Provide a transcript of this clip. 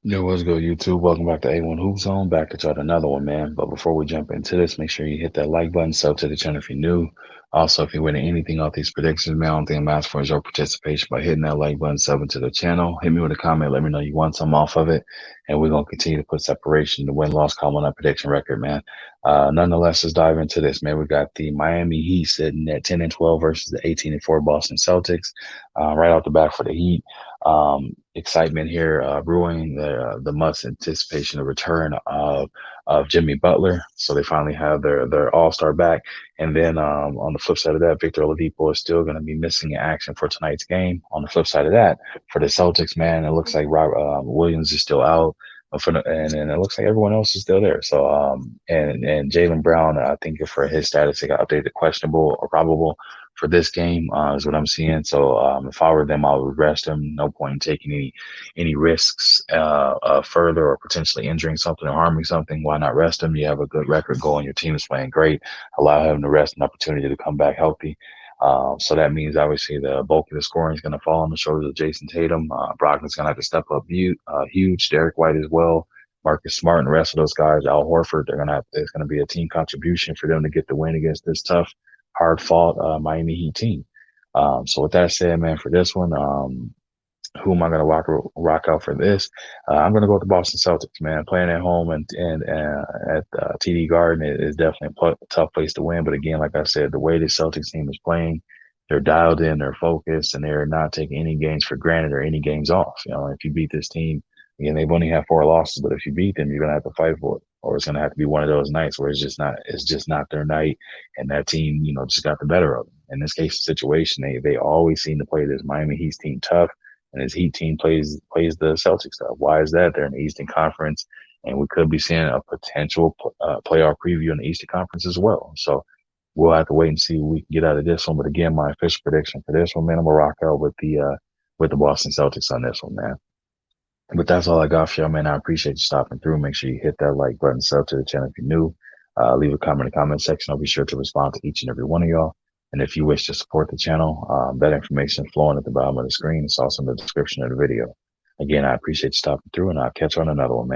Yo, what's good, YouTube? Welcome back to A1 Hoop Zone. Back at y'all with another one, man. But before we jump into this, make sure you hit that like button, sub to the channel if you're new. Also, if you're winning anything off these predictions, man, the only thing I'm asking for is your participation by hitting that like button, subbing to the channel. Hit me with a comment, let me know you want some off of it. And we're going to continue to put separation, the win-loss column on that prediction record, man. Nonetheless, let's dive into this, man. We got the Miami Heat sitting at 10 and 12 versus the 18 and 4 Boston Celtics. Right off the bat for the Heat. Excitement here brewing, the much anticipation of return of Jimmy Butler. So they finally have their All Star back. And then on the flip side of that, Victor Oladipo is still going to be missing in action for tonight's game. On the flip side of that, for the Celtics, man, it looks like Rob Williams is still out. And it looks like everyone else is still there. So and Jaylen Brown, I think for his status, it got updated questionable or probable for this game, is what I'm seeing. So if I were them, I would rest him. No point in taking any risks further or potentially injuring something or harming something. Why not rest him? You have a good record going. Your team is playing great. Allow him to rest, an opportunity to come back healthy. So that means obviously the bulk of the scoring is going to fall on the shoulders of Jason Tatum. Brogdon's going to have to step up huge. Derek White as well. Marcus Smart and the rest of those guys, Al Horford, it's going to be a team contribution for them to get the win against this tough, hard fought Miami Heat team. So with that said, man, for this one, who am I going to rock out for this? I'm going to go with the Boston Celtics, man. Playing at home and at TD Garden is definitely a tough place to win. But again, like I said, the way the Celtics team is playing, they're dialed in, they're focused, and they're not taking any games for granted or any games off. You know, if you beat this team, again, they've only had 4 losses, but if you beat them, you're going to have to fight for it, or it's going to have to be one of those nights where it's just not their night, and that team, just got the better of them. In this case, situation, they always seem to play this Miami Heat team tough, and his Heat team plays the Celtics stuff. Why is that? They're in the Eastern Conference, and we could be seeing a potential playoff preview in the Eastern Conference as well. So we'll have to wait and see what we can get out of this one. But again, my official prediction for this one, man, I'm gonna rock out with the Boston Celtics on this one, man. But that's all I got for y'all, man. I appreciate you stopping through. Make sure you hit that like button, sub to the channel if you're new. Leave a comment in the comment section. I'll be sure to respond to each and every one of y'all. And if you wish to support the channel, that information is flowing at the bottom of the screen. It's also in the description of the video. Again, I appreciate you stopping through, and I'll catch you on another one, man.